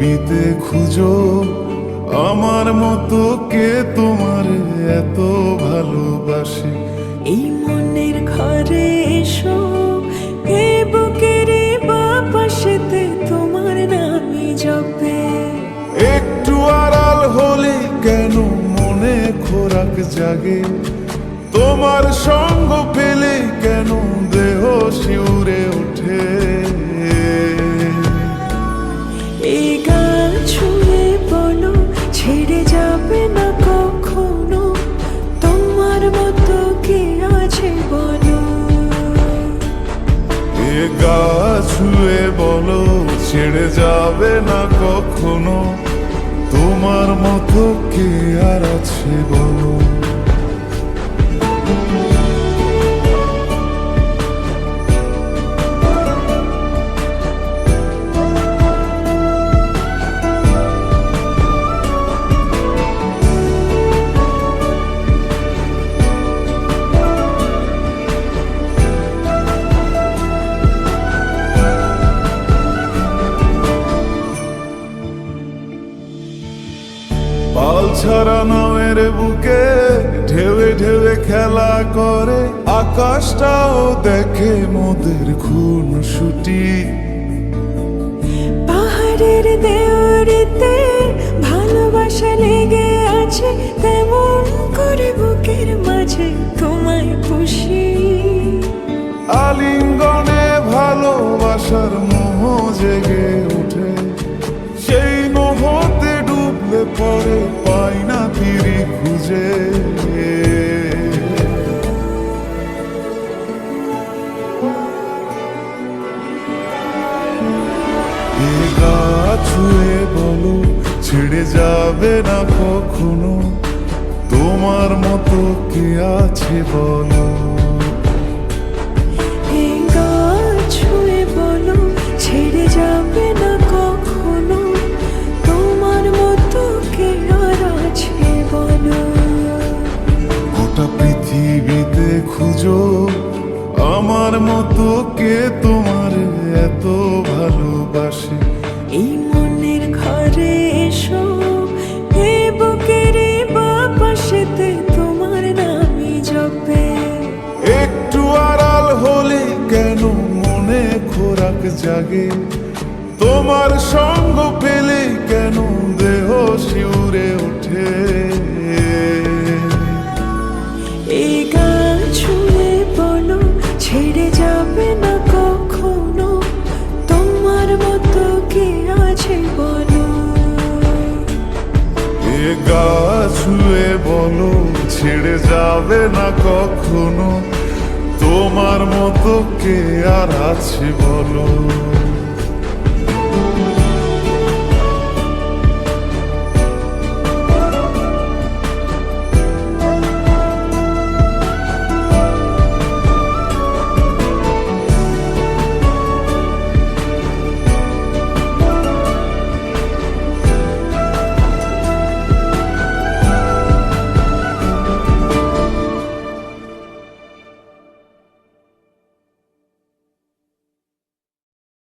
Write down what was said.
পৃথিবীতে খুঁজো আমার মতো কে তোমার এত ভালোবাসে। এই মনের ঘরে এসো, এই বুকের বাপাশেতে তোমার নামই জপে। একটু আড়াল হলে কেন মনে খোরাক জাগে, তোমার সঙ্গ পেলে কেন দেহ শিউরে ওঠে। এই গান ছুঁয়ে বলো ছেড়ে যাবে না কখনো, তোমার মতো কে আছে বলো। এ গা ছুঁয়ে বলো ছেড়ে যাবে না কখনো, তোমার মতো কে আর আছে বলো। পাল ছাড়া নামের বুকে ঢেউে ঢেউে খেলা করে, আকাশটাও দেখে মোদের খুন ছুটি। পাহাড়ের দেওয়ারিতে ভালোবাসা লেগে আছে, তেমন করে বুকের মাঝে তোমায় খুশি। আলিঙ্গনে ভালোবাসার মোহ জেগে ওঠে, সেই মোহতে ডুবলে পরে পাই না তীরে খুঁজে। এ গা ছুঁয়ে বলো ছেড়ে যাবে না কখনো, তোমার মতো কে আছে বলো। এই গান ছুঁয়ে বলো ছেড়ে যাবে না কখনো, তোমার মতো কে আর আছে বলো। গোটা পৃথিবীতে খুঁজো আমার মতো কে তোমার এত ভালোবাসে। এই মনের ঘরে এসো, এই বুকের বাপাশেতে তোমার নামই জপে। একটু আড়াল হলে কেন মনে খোরাক জাগে, তোমার সঙ্গ পেলে কেন দেহ শিউরে ওঠে। এই গান ছুঁয়ে বলো ছেড়ে যাবে না কখনো, তোমার মতো কে আছে বলো। এ গা ছুঁয়ে বলো ছেড়ে যাবে না কখনো, তোমার মতো কে আর আছে বলো।